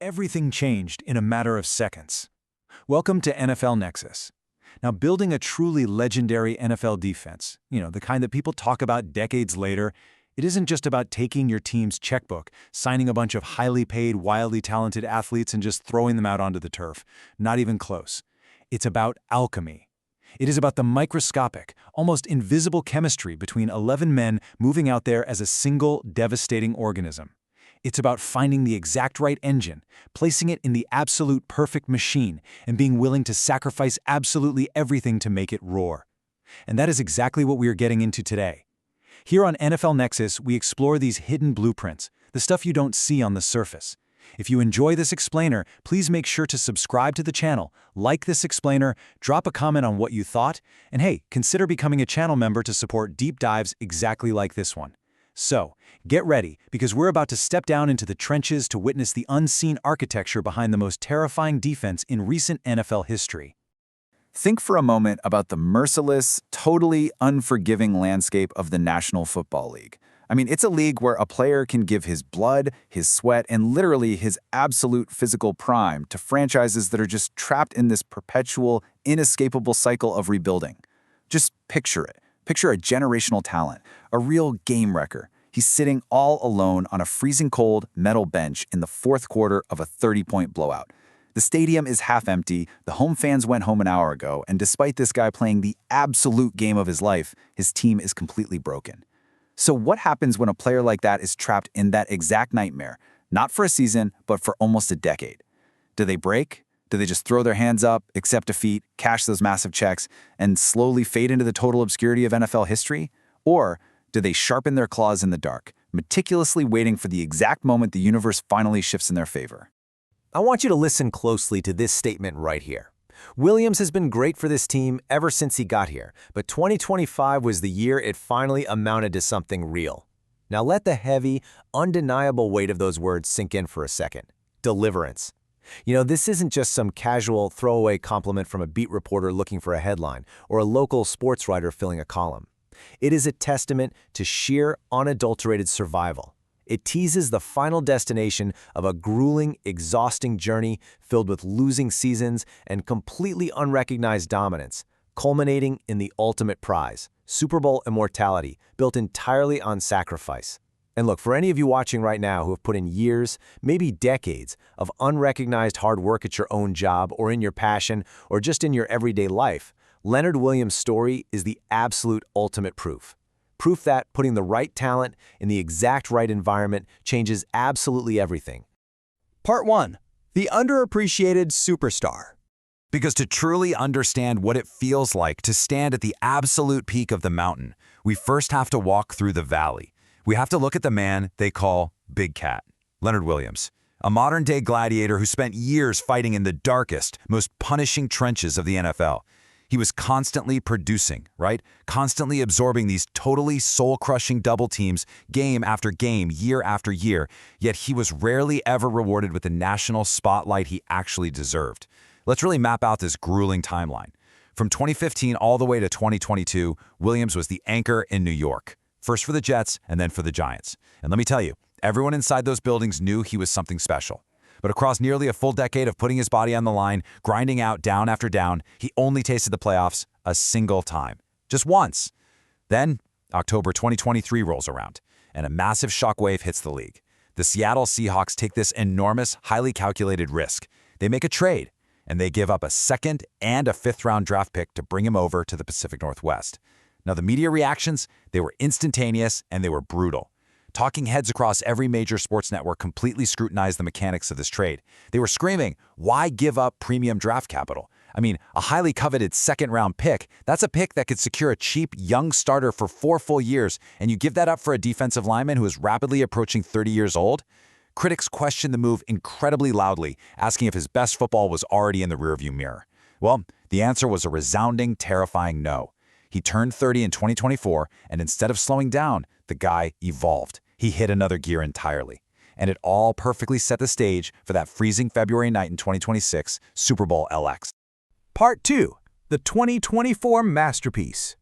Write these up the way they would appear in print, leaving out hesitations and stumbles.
Everything changed in a matter of seconds. Welcome to NFL Nexus. Now, building a truly legendary NFL defense, the kind that people talk about decades later, it isn't just about taking your team's checkbook, signing a bunch of highly paid, wildly talented athletes and just throwing them out onto the turf. Not even close. It's about alchemy. It is about the microscopic, almost invisible chemistry between 11 men moving out there as a single, devastating organism. It's about finding the exact right engine, placing it in the absolute perfect machine, and being willing to sacrifice absolutely everything to make it roar. And that is exactly what we are getting into today. Here on NFL Nexus, we explore these hidden blueprints, the stuff you don't see on the surface. If you enjoy this explainer, please make sure to subscribe to the channel, like this explainer, drop a comment on what you thought, and hey, consider becoming a channel member to support deep dives exactly like this one. So, get ready, because we're about to step down into the trenches to witness the unseen architecture behind the most terrifying defense in recent NFL history. Think for a moment about the merciless, totally unforgiving landscape of the National Football League. I mean, it's a league where a player can give his blood, his sweat, and literally his absolute physical prime to franchises that are just trapped in this perpetual, inescapable cycle of rebuilding. Just picture it. Picture a generational talent, a real game wrecker. He's sitting all alone on a freezing cold metal bench in the fourth quarter of a 30-point blowout. The stadium is half empty, the home fans went home an hour ago, and despite this guy playing the absolute game of his life, his team is completely broken. So what happens when a player like that is trapped in that exact nightmare, not for a season, but for almost a decade? Do they break? Do they just throw their hands up, accept defeat, cash those massive checks, and slowly fade into the total obscurity of NFL history? Or do they sharpen their claws in the dark, meticulously waiting for the exact moment the universe finally shifts in their favor? I want you to listen closely to this statement right here. Williams has been great for this team ever since he got here, but 2025 was the year it finally amounted to something real. Now let the heavy, undeniable weight of those words sink in for a second. Deliverance. This isn't just some casual throwaway compliment from a beat reporter looking for a headline or a local sports writer filling a column. It is a testament to sheer, unadulterated survival. It teases the final destination of a grueling, exhausting journey filled with losing seasons and completely unrecognized dominance, culminating in the ultimate prize, Super Bowl immortality, built entirely on sacrifice. And look, for any of you watching right now who have put in years, maybe decades, of unrecognized hard work at your own job or in your passion or just in your everyday life, Leonard Williams' story is the absolute ultimate proof. Proof that putting the right talent in the exact right environment changes absolutely everything. Part 1. The underappreciated superstar. Because to truly understand what it feels like to stand at the absolute peak of the mountain, we first have to walk through the valley. We have to look at the man they call Big Cat, Leonard Williams, a modern-day gladiator who spent years fighting in the darkest, most punishing trenches of the NFL. He was constantly producing, right? Constantly absorbing these totally soul-crushing double teams game after game, year after year, yet he was rarely ever rewarded with the national spotlight he actually deserved. Let's really map out this grueling timeline. From 2015 all the way to 2022, Williams was the anchor in New York. First for the Jets, and then for the Giants. And let me tell you, everyone inside those buildings knew he was something special. But across nearly a full decade of putting his body on the line, grinding out down after down, he only tasted the playoffs a single time. Just once. Then, October 2023 rolls around, and a massive shockwave hits the league. The Seattle Seahawks take this enormous, highly calculated risk. They make a trade, and they give up a second and a fifth-round draft pick to bring him over to the Pacific Northwest. Now, the media reactions, they were instantaneous and they were brutal. Talking heads across every major sports network completely scrutinized the mechanics of this trade. They were screaming, why give up premium draft capital? I mean, a highly coveted second-round pick, that's a pick that could secure a cheap, young starter for 4 full years, and you give that up for a defensive lineman who is rapidly approaching 30 years old? Critics questioned the move incredibly loudly, asking if his best football was already in the rearview mirror. Well, the answer was a resounding, terrifying no. He turned 30 in 2024, and instead of slowing down, the guy evolved. He hit another gear entirely. And it all perfectly set the stage for that freezing February night in 2026, Super Bowl LX. Part 2. The 2024 masterpiece.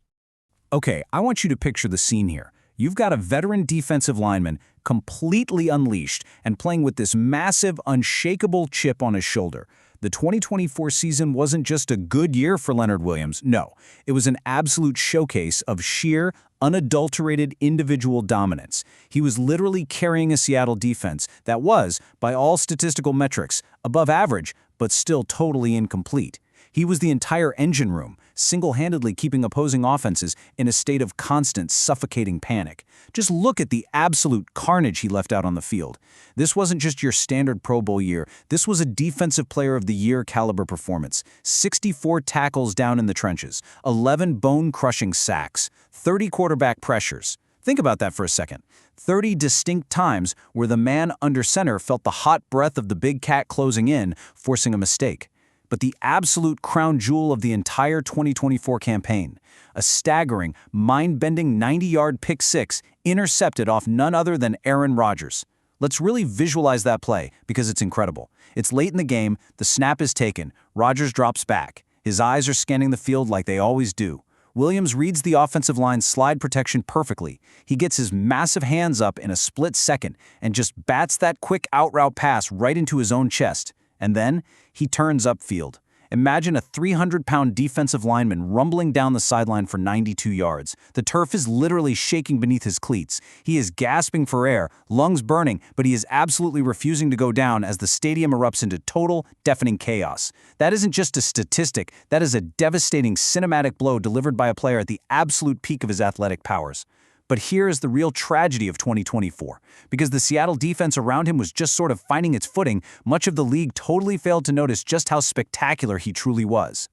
Okay, I want you to picture the scene here. You've got a veteran defensive lineman completely unleashed and playing with this massive, unshakable chip on his shoulder. The 2024 season wasn't just a good year for Leonard Williams. No, it was an absolute showcase of sheer, unadulterated individual dominance. He was literally carrying a Seattle defense that was, by all statistical metrics, above average, but still totally incomplete. He was the entire engine room, single-handedly keeping opposing offenses in a state of constant, suffocating panic. Just look at the absolute carnage he left out on the field. This wasn't just your standard Pro Bowl year. This was a Defensive Player of the Year caliber performance. 64 tackles down in the trenches, 11 bone-crushing sacks, 30 quarterback pressures. Think about that for a second. 30 distinct times where the man under center felt the hot breath of the big cat closing in, forcing a mistake. But the absolute crown jewel of the entire 2024 campaign, a staggering, mind-bending 90-yard pick six intercepted off none other than Aaron Rodgers. Let's really visualize that play because it's incredible. It's late in the game, the snap is taken, Rodgers drops back. His eyes are scanning the field like they always do. Williams reads the offensive line's slide protection perfectly. He gets his massive hands up in a split second and just bats that quick out-route pass right into his own chest. And then, he turns upfield. Imagine a 300-pound defensive lineman rumbling down the sideline for 92 yards. The turf is literally shaking beneath his cleats. He is gasping for air, lungs burning, but he is absolutely refusing to go down as the stadium erupts into total, deafening chaos. That isn't just a statistic, that is a devastating cinematic blow delivered by a player at the absolute peak of his athletic powers. But here is the real tragedy of 2024. Because the Seattle defense around him was just sort of finding its footing, much of the league totally failed to notice just how spectacular he truly was.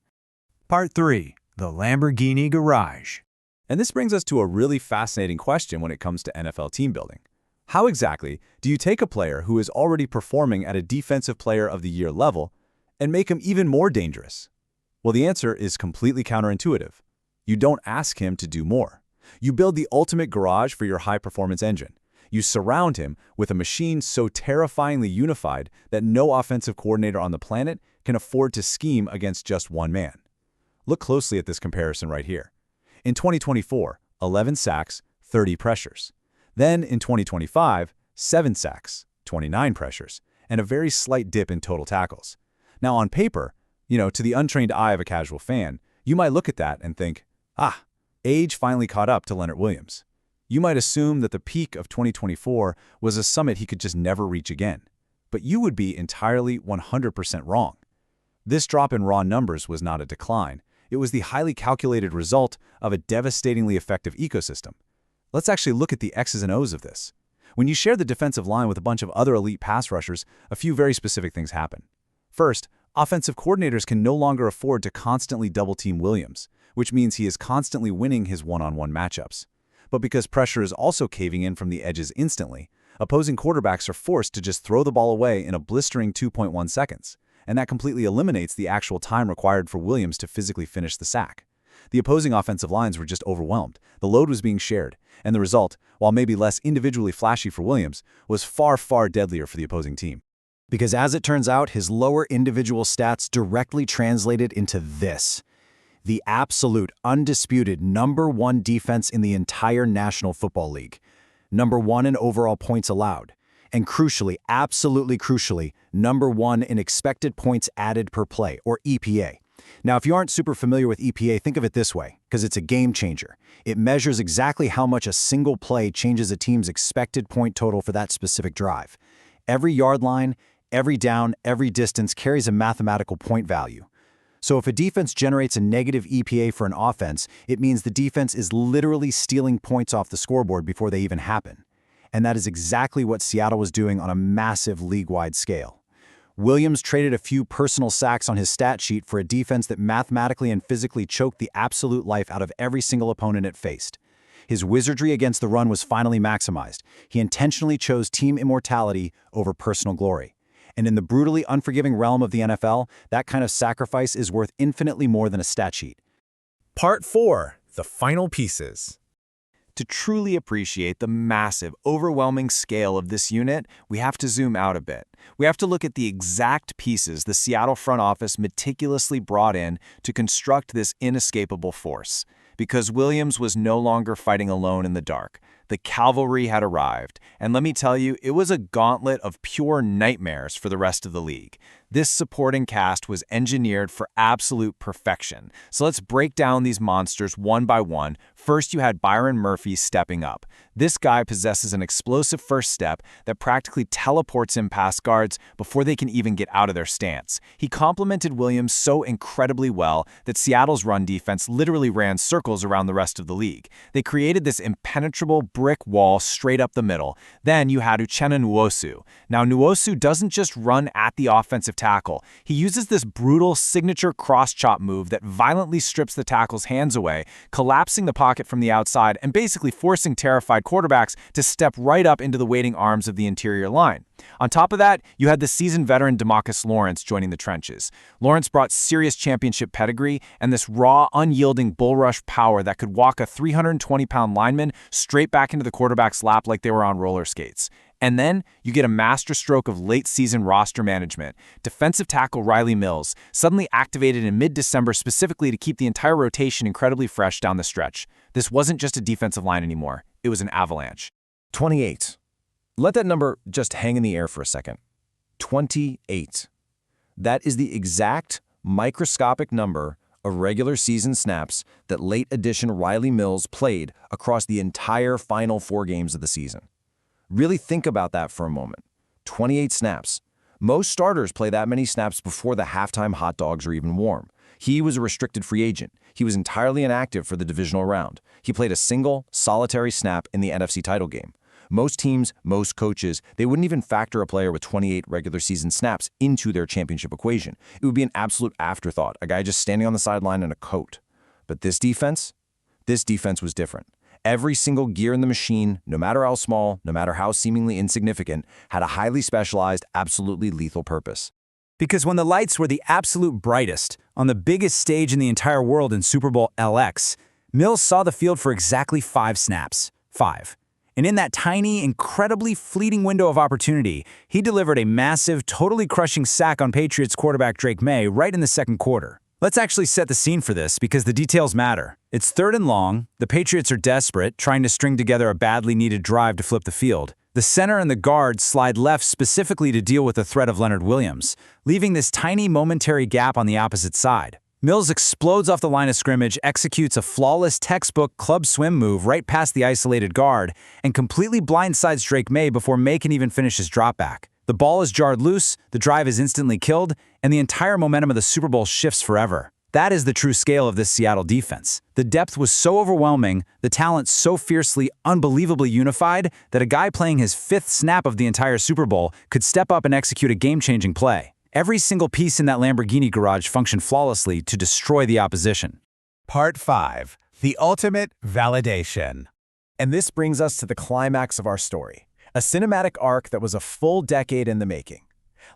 Part 3. The Lamborghini Garage. And this brings us to a really fascinating question when it comes to NFL team building. How exactly do you take a player who is already performing at a Defensive Player of the Year level and make him even more dangerous? Well, the answer is completely counterintuitive. You don't ask him to do more. You build the ultimate garage for your high-performance engine. You surround him with a machine so terrifyingly unified that no offensive coordinator on the planet can afford to scheme against just one man. Look closely at this comparison right here. In 2024, 11 sacks, 30 pressures. Then in 2025, 7 sacks, 29 pressures, and a very slight dip in total tackles. Now on paper, to the untrained eye of a casual fan, you might look at that and think, age finally caught up to Leonard Williams. You might assume that the peak of 2024 was a summit he could just never reach again. But you would be entirely 100% wrong. This drop in raw numbers was not a decline. It was the highly calculated result of a devastatingly effective ecosystem. Let's actually look at the X's and O's of this. When you share the defensive line with a bunch of other elite pass rushers, a few very specific things happen. First, offensive coordinators can no longer afford to constantly double-team Williams, which means he is constantly winning his one-on-one matchups. But because pressure is also caving in from the edges instantly, opposing quarterbacks are forced to just throw the ball away in a blistering 2.1 seconds, and that completely eliminates the actual time required for Williams to physically finish the sack. The opposing offensive lines were just overwhelmed, the load was being shared, and the result, while maybe less individually flashy for Williams, was far, far deadlier for the opposing team. Because as it turns out, his lower individual stats directly translated into this. The absolute, undisputed #1 defense in the entire National Football League. #1 in overall points allowed. And crucially, absolutely crucially, #1 in expected points added per play, or EPA. Now, if you aren't super familiar with EPA, think of it this way, because it's a game changer. It measures exactly how much a single play changes a team's expected point total for that specific drive. Every yard line, every down, every distance carries a mathematical point value. So if a defense generates a negative EPA for an offense, it means the defense is literally stealing points off the scoreboard before they even happen. And that is exactly what Seattle was doing on a massive league-wide scale. Williams traded a few personal sacks on his stat sheet for a defense that mathematically and physically choked the absolute life out of every single opponent it faced. His wizardry against the run was finally maximized. He intentionally chose team immortality over personal glory. And in the brutally unforgiving realm of the NFL, that kind of sacrifice is worth infinitely more than a stat sheet. Part 4. The final pieces. To truly appreciate the massive, overwhelming scale of this unit, we have to zoom out a bit. We have to look at the exact pieces the Seattle front office meticulously brought in to construct this inescapable force. Because Williams was no longer fighting alone in the dark. The cavalry had arrived, and let me tell you, it was a gauntlet of pure nightmares for the rest of the league. This supporting cast was engineered for absolute perfection. So let's break down these monsters one by one. First, you had Byron Murphy stepping up. This guy possesses an explosive first step that practically teleports him past guards before they can even get out of their stance. He complemented Williams so incredibly well that Seattle's run defense literally ran circles around the rest of the league. They created this impenetrable brick wall straight up the middle. Then you had Uchenna Nwosu. Now, Nwosu doesn't just run at the offensive tackle. He uses this brutal signature cross-chop move that violently strips the tackle's hands away, collapsing the pocket from the outside and basically forcing terrified quarterbacks to step right up into the waiting arms of the interior line. On top of that, you had the seasoned veteran DeMarcus Lawrence joining the trenches. Lawrence brought serious championship pedigree and this raw, unyielding bull rush power that could walk a 320-pound lineman straight back into the quarterback's lap like they were on roller skates. And then you get a masterstroke of late-season roster management. Defensive tackle Rylie Mills, suddenly activated in mid-December specifically to keep the entire rotation incredibly fresh down the stretch. This wasn't just a defensive line anymore. It was an avalanche. 28. Let that number just hang in the air for a second. 28. That is the exact microscopic number of regular season snaps that late edition Rylie Mills played across the entire final 4 games of the season. Really think about that for a moment. 28 snaps. Most starters play that many snaps before the halftime hot dogs are even warm. He was a restricted free agent. He was entirely inactive for the divisional round. He played a single, solitary snap in the NFC title game. Most teams, most coaches, they wouldn't even factor a player with 28 regular season snaps into their championship equation. It would be an absolute afterthought, a guy just standing on the sideline in a coat. But this defense was different. Every single gear in the machine, no matter how small, no matter how seemingly insignificant, had a highly specialized, absolutely lethal purpose. Because when the lights were the absolute brightest, on the biggest stage in the entire world in Super Bowl LX, Mills saw the field for exactly 5 snaps. 5. And in that tiny, incredibly fleeting window of opportunity, he delivered a massive, totally crushing sack on Patriots quarterback Drake May right in the second quarter. Let's actually set the scene for this because the details matter. It's 3rd and long, the Patriots are desperate, trying to string together a badly needed drive to flip the field. The center and the guard slide left specifically to deal with the threat of Leonard Williams, leaving this tiny momentary gap on the opposite side. Mills explodes off the line of scrimmage, executes a flawless textbook club swim move right past the isolated guard, and completely blindsides Drake May before May can even finish his dropback. The ball is jarred loose, the drive is instantly killed, and the entire momentum of the Super Bowl shifts forever. That is the true scale of this Seattle defense. The depth was so overwhelming, the talent so fiercely, unbelievably unified, that a guy playing his 5th snap of the entire Super Bowl could step up and execute a game-changing play. Every single piece in that Lamborghini garage functioned flawlessly to destroy the opposition. Part 5. The Ultimate Validation. And this brings us to the climax of our story, a cinematic arc that was a full decade in the making.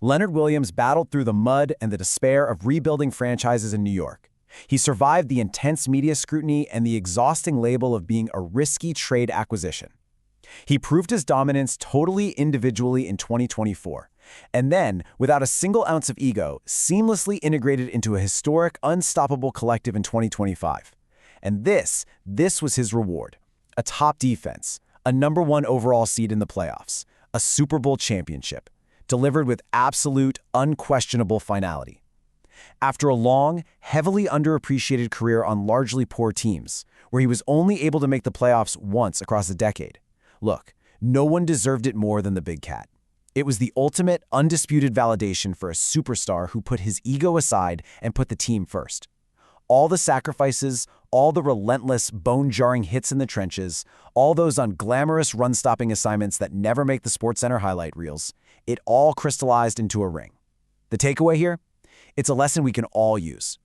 Leonard Williams battled through the mud and the despair of rebuilding franchises in New York. He survived the intense media scrutiny and the exhausting label of being a risky trade acquisition. He proved his dominance totally individually in 2024, and then, without a single ounce of ego, seamlessly integrated into a historic, unstoppable collective in 2025. And this was his reward. A top defense, a #1 overall seed in the playoffs, a Super Bowl championship, delivered with absolute, unquestionable finality. After a long, heavily underappreciated career on largely poor teams, where he was only able to make the playoffs once across a decade, look, no one deserved it more than the Big Cat. It was the ultimate, undisputed validation for a superstar who put his ego aside and put the team first. All the sacrifices, all the relentless, bone-jarring hits in the trenches, all those unglamorous run-stopping assignments that never make the SportsCenter highlight reels, it all crystallized into a ring. The takeaway here? It's a lesson we can all use.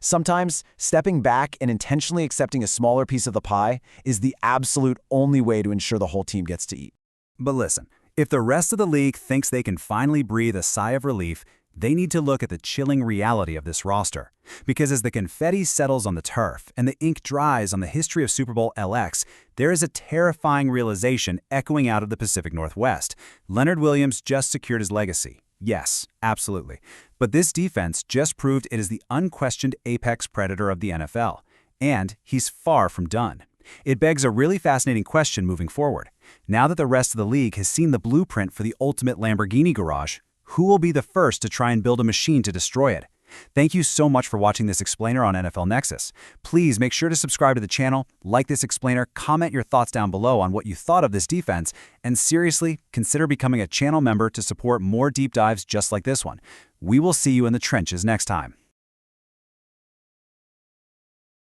Sometimes, stepping back and intentionally accepting a smaller piece of the pie is the absolute only way to ensure the whole team gets to eat. But listen, if the rest of the league thinks they can finally breathe a sigh of relief, they need to look at the chilling reality of this roster. Because as the confetti settles on the turf and the ink dries on the history of Super Bowl LX, there is a terrifying realization echoing out of the Pacific Northwest. Leonard Williams just secured his legacy. Yes, absolutely. But this defense just proved it is the unquestioned apex predator of the NFL. And he's far from done. It begs a really fascinating question moving forward. Now that the rest of the league has seen the blueprint for the ultimate Lamborghini garage, who will be the first to try and build a machine to destroy it? Thank you so much for watching this explainer on NFL Nexus. Please make sure to subscribe to the channel, like this explainer, comment your thoughts down below on what you thought of this defense, and seriously, consider becoming a channel member to support more deep dives just like this one. We will see you in the trenches next time.